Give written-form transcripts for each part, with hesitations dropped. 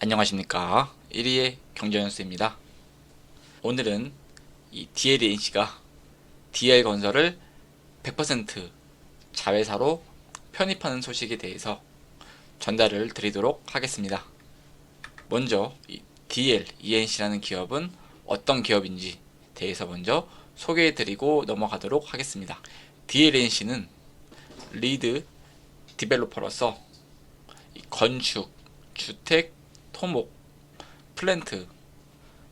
안녕하십니까. 1위의 경제연수입니다. 오늘은 이 DLNC가 DL건설을 100% 자회사로 편입하는 소식에 대해서 전달을 드리도록 하겠습니다. 먼저 이 DLENC라는 기업은 어떤 기업인지 대해서 먼저 소개해 드리고 넘어가도록 하겠습니다. DLNC는 리드 디벨로퍼로서 건축, 주택, 토목, 플랜트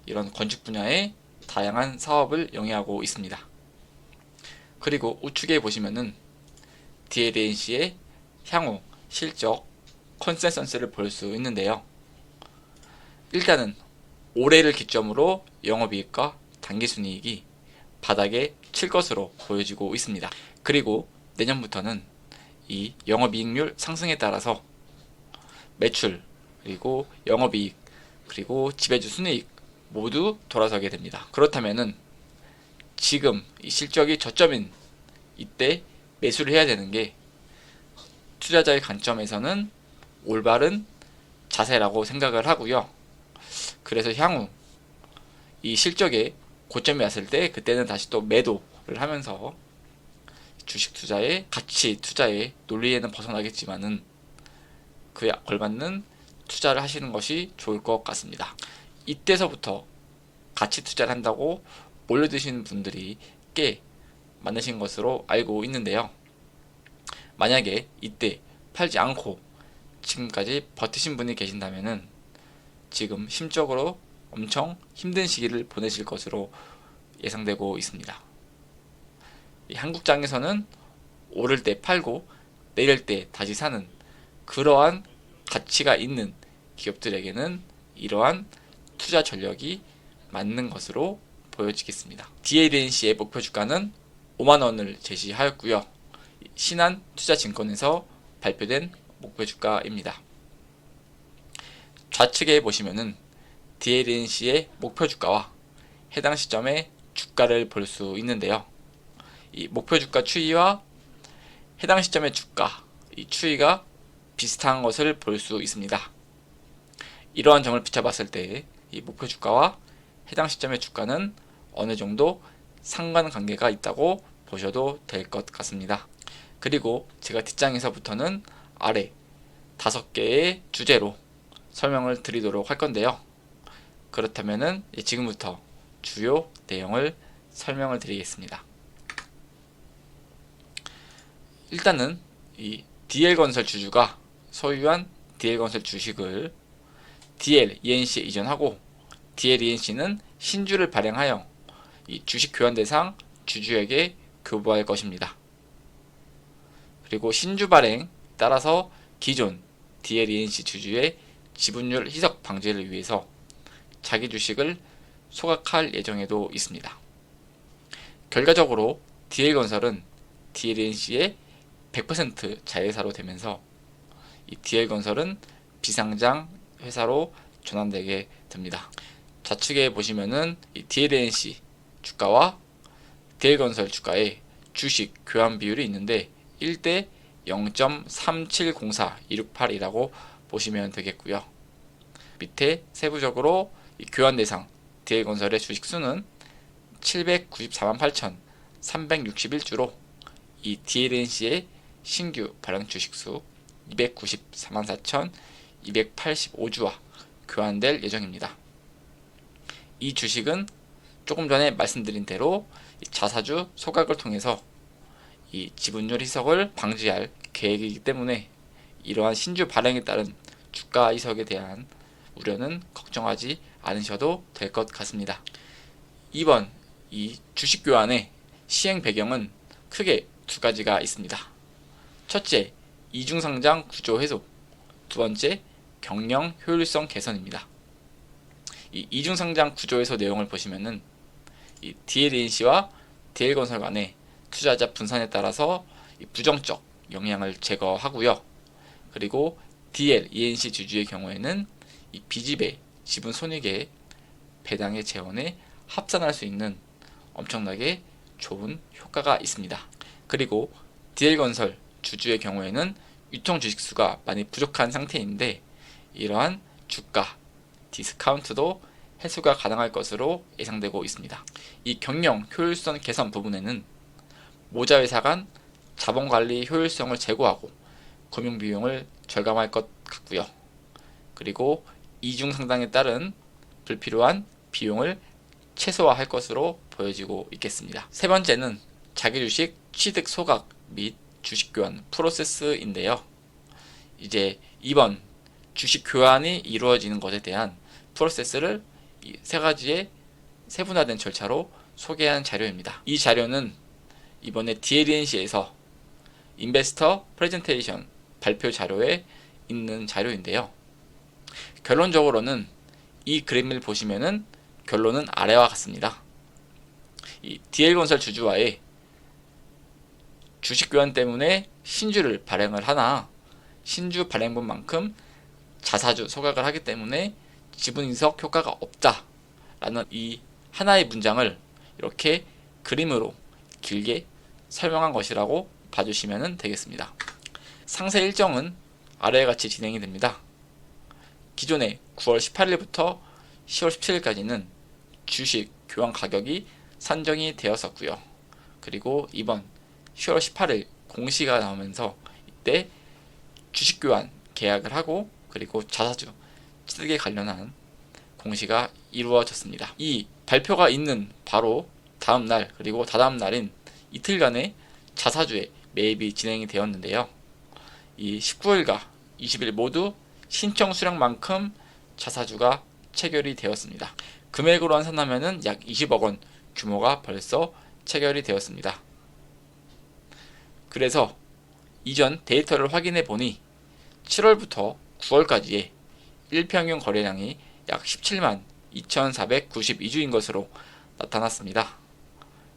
이런 건축 분야의 다양한 사업을 영위하고 있습니다. 그리고 우측에 보시면은 DLNC의 향후 실적 컨센서스를 볼 수 있는데요. 일단은 올해를 기점으로 영업이익과 당기순이익이 바닥에 칠 것으로 보여지고 있습니다. 그리고 내년부터는 이 영업이익률 상승에 따라서 매출, 그리고 영업이익, 그리고 지배주 순이익 모두 돌아서게 됩니다. 그렇다면은 지금 이 실적이 저점인 이때 매수를 해야 되는 게 투자자의 관점에서는 올바른 자세라고 생각을 하고요. 그래서 향후 이 실적에 고점이 왔을 때 그때는 다시 또 매도를 하면서 주식 투자의 가치 투자의 논리에는 벗어나겠지만은 그에 걸맞는 투자를 하시는 것이 좋을 것 같습니다. 이때서부터 가치 투자를 한다고 몰려드시는 분들이 꽤 많으신 것으로 알고 있는데요. 만약에 이때 팔지 않고 지금까지 버티신 분이 계신다면은 지금 심적으로 엄청 힘든 시기를 보내실 것으로 예상되고 있습니다. 이 한국장에서는 오를 때 팔고 내릴 때 다시 사는 그러한 가치가 있는 기업들에게는 이러한 투자 전략이 맞는 것으로 보여지겠습니다. DLNC의 목표 주가는 5만원을 제시하였고요. 신한투자증권에서 발표된 목표 주가입니다. 좌측에 보시면은 DLNC의 목표 주가와 해당 시점의 주가를 볼 수 있는데요. 이 목표 주가 추이와 해당 시점의 주가, 이 추이가 비슷한 것을 볼 수 있습니다. 이러한 점을 비춰봤을 때 이 목표 주가와 해당 시점의 주가는 어느 정도 상관관계가 있다고 보셔도 될 것 같습니다. 그리고 제가 뒷장에서부터는 아래 5개의 주제로 설명을 드리도록 할 건데요. 그렇다면은 지금부터 주요 내용을 설명을 드리겠습니다. 일단은 이 DL건설 주주가 소유한 DL건설 주식을 DLENC에 이전하고 DLENC는 신주를 발행하여 이 주식 교환 대상 주주에게 교부할 것입니다. 그리고 신주 발행 따라서 기존 DLENC 주주의 지분율 희석 방지를 위해서 자기 주식을 소각할 예정에도 있습니다. 결과적으로 DL건설은 DLENC의 100% 자회사로 되면서 이 DL건설은 비상장 회사로 전환되게 됩니다. 좌측에 보시면은 이 DLNC 주가와 DL건설 주가의 주식 교환 비율이 있는데 1대 0.3704268이라고 보시면 되겠고요. 밑에 세부적으로 이 교환 대상 DL건설의 주식 수는 794만 8,361주로 이 DLNC의 신규 발행 주식 수 294만 4,285주와 교환될 예정입니다. 이 주식은 조금 전에 말씀드린 대로 자사주 소각을 통해서 이 지분율 희석을 방지할 계획이기 때문에 이러한 신주 발행에 따른 주가 희석에 대한 우려는 걱정하지 않으셔도 될 것 같습니다. 이번 이 주식 교환의 시행 배경은 크게 두 가지가 있습니다. 첫째, 이중상장 구조 해소, 두 번째, 경영 효율성 개선입니다. 이 이중상장 구조 해소 내용을 보시면은 이 DLNC와 DL건설 간의 투자자 분산에 따라서 부정적 영향을 제거하고요. 그리고 DLENC 주주의 경우에는 이 비지배 지분 손익의 배당의 재원에 합산할 수 있는 엄청나게 좋은 효과가 있습니다. 그리고 DL건설 주주의 경우에는 유통 주식수가 많이 부족한 상태인데 이러한 주가, 디스카운트도 해소가 가능할 것으로 예상되고 있습니다. 이 경영 효율성 개선 부분에는 모자회사 간 자본관리 효율성을 제고하고 금융비용을 절감할 것 같고요. 그리고 이중 상당에 따른 불필요한 비용을 최소화할 것으로 보여지고 있겠습니다. 세 번째는 자기 주식 취득 소각 및 주식 교환 프로세스인데요. 이제 이번 주식 교환이 이루어지는 것에 대한 프로세스를 세 가지의 세분화된 절차로 소개한 자료입니다. 이 자료는 이번에 DLNC에서 인베스터 프레젠테이션 발표 자료에 있는 자료인데요. 결론적으로는 이 그림을 보시면은 결론은 아래와 같습니다. 이 DL건설 주주와의 주식 교환 때문에 신주를 발행을 하나 신주 발행분만큼 자사주 소각을 하기 때문에 지분 인석 효과가 없다라는 이 하나의 문장을 이렇게 그림으로 길게 설명한 것이라고 봐주시면 되겠습니다. 상세 일정은 아래와 같이 진행이 됩니다. 기존에 9월 18일부터 10월 17일까지는 주식 교환 가격이 산정이 되었었고요. 그리고 이번 10월 18일 공시가 나오면서 이때 주식 교환 계약을 하고 그리고 자사주 취득에 관련한 공시가 이루어졌습니다. 이 발표가 있는 바로 다음날 그리고 다다음 날인 이틀간의 자사주의 매입이 진행이 되었는데요. 이 19일과 20일 모두 신청 수량만큼 자사주가 체결이 되었습니다. 금액으로 환산하면 약 20억 원 규모가 벌써 체결이 되었습니다. 그래서 이전 데이터를 확인해 보니 7월부터 9월까지의 일평균 거래량이 약 17만 2,492주인 것으로 나타났습니다.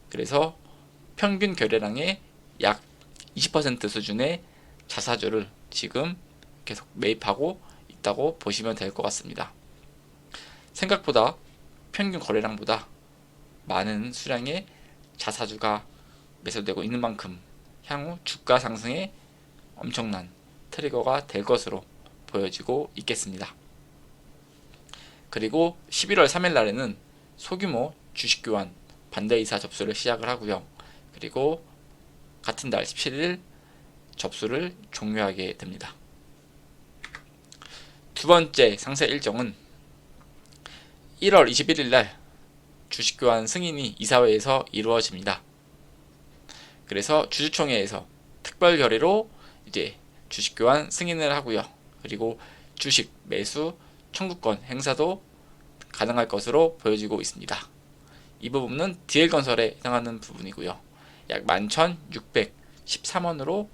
그래서 평균 거래량의 약 20% 수준의 자사주를 지금 계속 매입하고 있다고 보시면 될 것 같습니다. 생각보다 평균 거래량보다 많은 수량의 자사주가 매수되고 있는 만큼 향후 주가 상승에 엄청난 트리거가 될 것으로 보여지고 있겠습니다. 그리고 11월 3일 날에는 소규모 주식교환 반대이사 접수를 시작을 하고요. 그리고 같은 달 17일 접수를 종료하게 됩니다. 두 번째 상세 일정은 1월 21일 날 주식교환 승인이 이사회에서 이루어집니다. 그래서 주주총회에서 특별 결의로 이제 주식교환 승인을 하고요. 그리고 주식 매수 청구권 행사도 가능할 것으로 보여지고 있습니다. 이 부분은 DL건설에 해당하는 부분이고요. 약 11,613원으로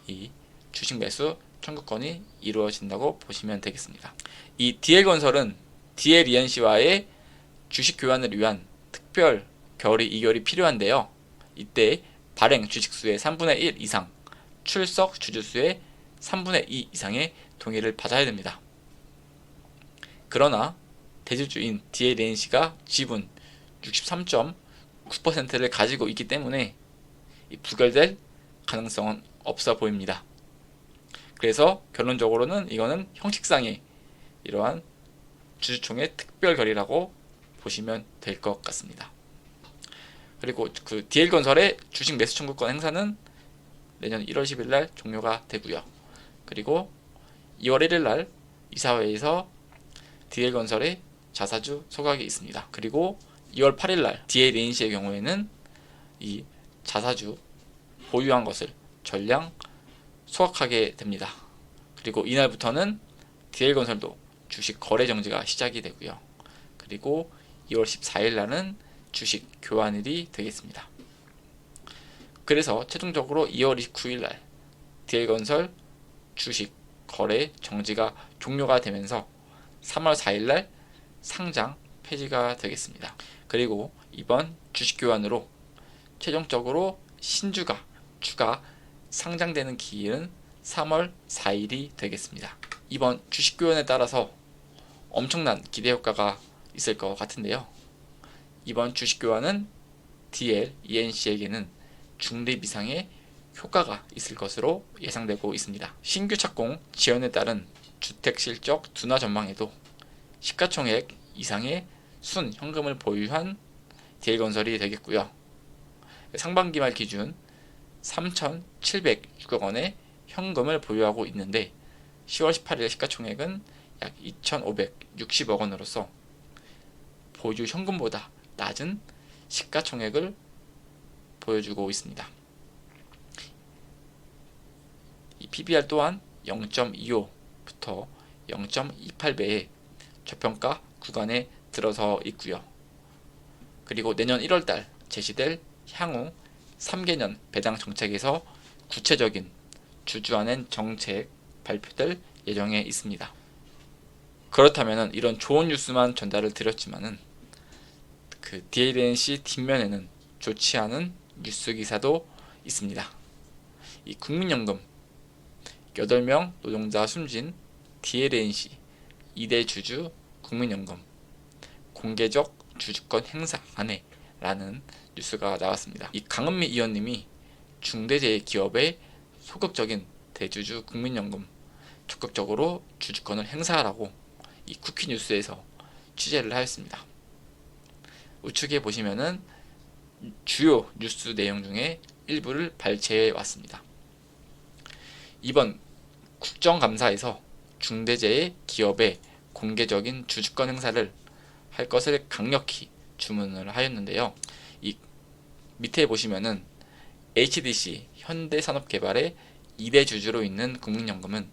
이 주식 매수 청구권이 이루어진다고 보시면 되겠습니다. 이 DL건설은 DLENC와의 주식 교환을 위한 특별 결의 이결이 필요한데요. 이때 발행 주식수의 3분의 1 이상, 출석 주주수의 3분의 2 이상의 동의를 받아야 됩니다. 그러나 대주주인 DLNC가 지분 63.9%를 가지고 있기 때문에 부결될 가능성은 없어 보입니다. 그래서 결론적으로는 이거는 형식상의 이러한 주주총회 특별 결의라고 보시면 될 것 같습니다. 그리고 그 DL건설의 주식 매수 청구권 행사는 내년 1월 10일 날 종료가 되고요. 그리고 2월 1일 날 이사회에서 DL건설의 자사주 소각이 있습니다. 그리고 2월 8일 날 DLNC의 경우에는 이 자사주 보유한 것을 전량 소각하게 됩니다. 그리고 이날부터는 DL건설도 주식 거래 정지가 시작이 되고요. 그리고 2월 14일 날은 주식 교환일이 되겠습니다. 그래서 최종적으로 2월 29일 날 DL건설 주식 거래 정지가 종료가 되면서 3월 4일 날 상장 폐지가 되겠습니다. 그리고 이번 주식 교환으로 최종적으로 신주가 추가 상장되는 기일은 3월 4일이 되겠습니다. 이번 주식 교환에 따라서 엄청난 기대 효과가 있을 것 같은데요. 이번 주식 교환은 DLENC에게는 중립 이상의 효과가 있을 것으로 예상되고 있습니다. 신규 착공 지연에 따른 주택 실적 둔화 전망에도 시가총액 이상의 순 현금을 보유한 DL건설이 되겠고요. 상반기 말 기준 3,706억 원의 현금을 보유하고 있는데 10월 18일 시가총액은 약 2,560억 원으로서 보유 현금보다 낮은 시가총액을 보여주고 있습니다. 이 PBR 또한 0.25부터 0.28배의 저평가 구간에 들어서 있고요. 그리고 내년 1월달 제시될 향후 3개년 배당 정책에서 구체적인 주주안엔 정책 발표될 예정에 있습니다. 그렇다면 이런 좋은 뉴스만 전달을 드렸지만은 그 DLNC 뒷면에는 좋지 않은 뉴스 기사도 있습니다. 이 국민연금 8명 노동자 숨진 DLNC 2대 주주 국민연금 공개적 주주권 행사 안해라는 뉴스가 나왔습니다. 이 강은미 의원님이 중대재해기업의 소극적인 대주주 국민연금 적극적으로 주주권을 행사하라고 이 쿠키뉴스에서 취재를 하였습니다. 우측에 보시면은 주요 뉴스 내용 중에 일부를 발췌해 왔습니다. 이번 국정감사에서 중대재해 기업의 공개적인 주주권 행사를 할 것을 강력히 주문을 하였는데요. 이 밑에 보시면은 HDC 현대산업개발의 2대 주주로 있는 국민연금은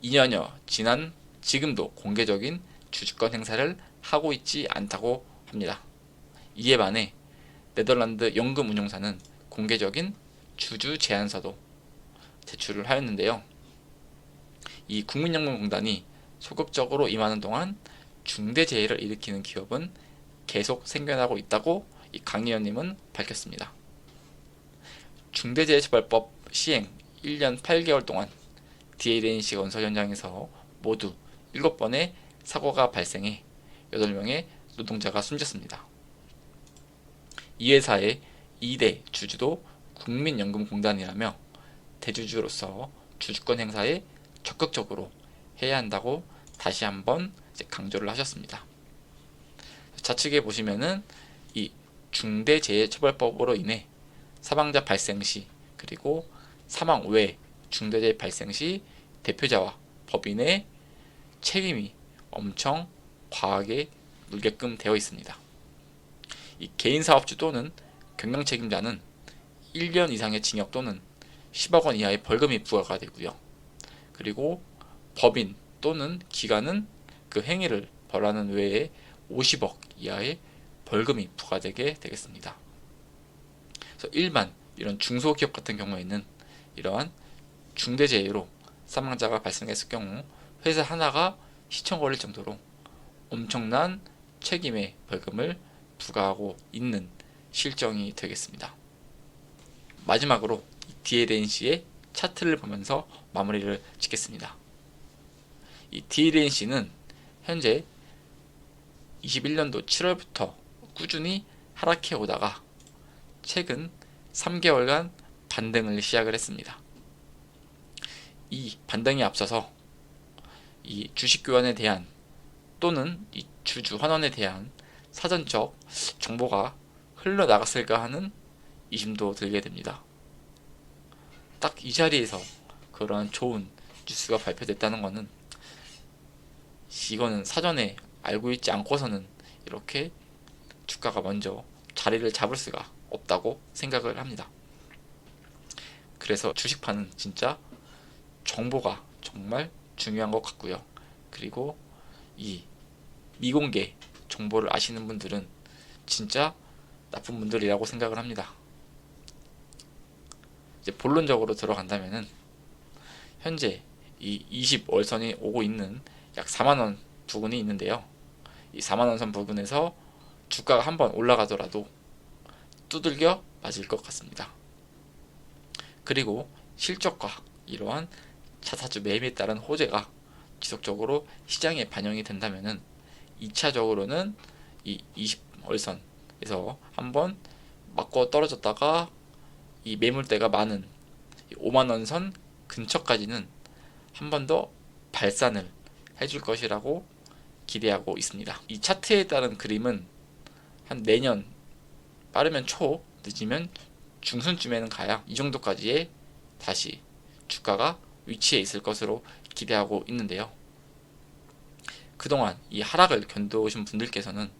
2년여 지난 지금도 공개적인 주주권 행사를 하고 있지 않다고 합니다. 이에 반해 네덜란드 연금운용사는 공개적인 주주 제안서도 제출을 하였는데요. 이 국민연금공단이 소극적으로 임하는 동안 중대재해를 일으키는 기업은 계속 생겨나고 있다고 이 강 의원님은 밝혔습니다. 중대재해처벌법 시행 1년 8개월 동안 DLNC 건설 현장에서 모두 7번의 사고가 발생해 8명의 노동자가 숨졌습니다. 이 회사의 2대 주주도 국민연금공단이라며 대주주로서 주주권 행사에 적극적으로 해야 한다고 다시 한번 강조를 하셨습니다. 좌측에 보시면은 이 중대재해처벌법으로 인해 사망자 발생 시 그리고 사망 외 중대재해 발생 시 대표자와 법인의 책임이 엄청 과하게 물게끔 되어 있습니다. 이 개인사업주 또는 경영책임자는 1년 이상의 징역 또는 10억 원 이하의 벌금이 부과가 되고요. 그리고 법인 또는 기관은 그 행위를 벌하는 외에 50억 이하의 벌금이 부과되게 되겠습니다. 그래서 일반 이런 중소기업 같은 경우에는 이러한 중대재해로 사망자가 발생했을 경우 회사 하나가 시청 걸릴 정도로 엄청난 책임의 벌금을 부과하고 있는 실정이 되겠습니다. 마지막으로 DLNC의 차트를 보면서 마무리를 짓겠습니다. 이 DLNC는 현재 21년도 7월부터 꾸준히 하락해 오다가 최근 3개월간 반등을 시작을 했습니다. 이 반등에 앞서서 이 주식 교환에 대한 또는 이 주주 환원에 대한 사전적 정보가 흘러나갔을까 하는 의심도 들게 됩니다. 딱 이 자리에서 그런 좋은 뉴스가 발표됐다는 것은 이거는 사전에 알고 있지 않고서는 이렇게 주가가 먼저 자리를 잡을 수가 없다고 생각을 합니다. 그래서 주식파는 진짜 정보가 정말 중요한 것 같고요. 그리고 이 미공개 정보를 아시는 분들은 진짜 나쁜 분들이라고 생각을 합니다. 이제 본론적으로 들어간다면은 현재 이 20월선이 오고 있는 약 4만원 부근이 있는데요. 이 4만원 선 부근에서 주가가 한번 올라가더라도 두들겨 맞을 것 같습니다. 그리고 실적과 이러한 자사주 매입에 따른 호재가 지속적으로 시장에 반영이 된다면은 2차적으로는 이 20월선에서 한번 맞고 떨어졌다가 이 매물대가 많은 5만원 선 근처까지는 한 번 더 발산을 해줄 것이라고 기대하고 있습니다. 이 차트에 따른 그림은 한 내년, 빠르면 초, 늦으면 중순쯤에는 가야 이 정도까지의 다시 주가가 위치해 있을 것으로 기대하고 있는데요. 그동안 이 하락을 견뎌오신 분들께서는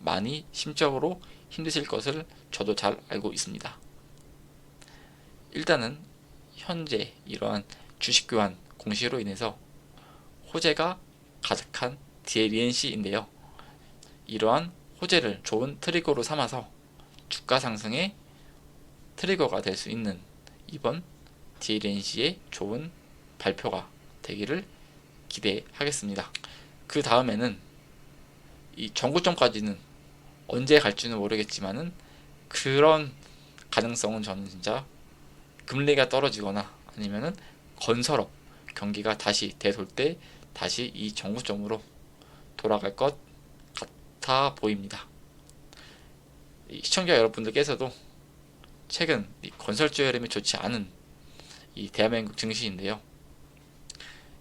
많이 심적으로 힘드실 것을 저도 잘 알고 있습니다. 일단은 현재 이러한 주식 교환 공시로 인해서 호재가 가득한 DLNC인데요. 이러한 호재를 좋은 트리거로 삼아서 주가 상승의 트리거가 될 수 있는 이번 DLNC의 좋은 발표가 되기를 기대하겠습니다. 그 다음에는 이 전고점까지는 언제 갈지는 모르겠지만은 그런 가능성은 저는 진짜 금리가 떨어지거나 아니면은 건설업 경기가 다시 되돌 때 다시 이 전고점으로 돌아갈 것 같아 보입니다. 시청자 여러분들께서도 최근 이 건설주 흐름이 좋지 않은 이 대한민국 증시인데요.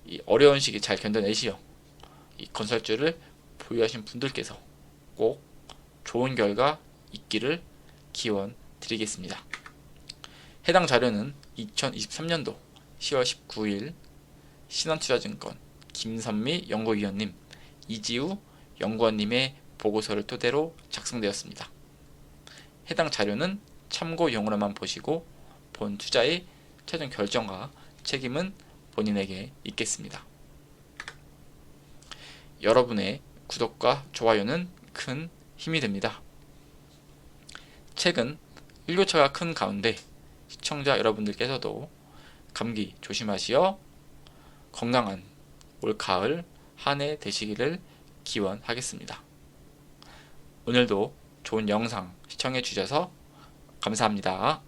이 어려운 시기 잘 견뎌내시어 이 건설주를 보유하신 분들께서 꼭 좋은 결과 있기를 기원 드리겠습니다. 해당 자료는 2023년도 10월 19일 신한투자증권 김선미 연구위원님, 이지우 연구원님의 보고서를 토대로 작성되었습니다. 해당 자료는 참고용으로만 보시고 본 투자의 최종 결정과 책임은 본인에게 있겠습니다. 여러분의 구독과 좋아요는 큰 힘이 됩니다. 최근 일교차가 큰 가운데 시청자 여러분들께서도 감기 조심하시어 건강한 올가을 한 해 되시기를 기원하겠습니다. 오늘도 좋은 영상 시청해 주셔서 감사합니다.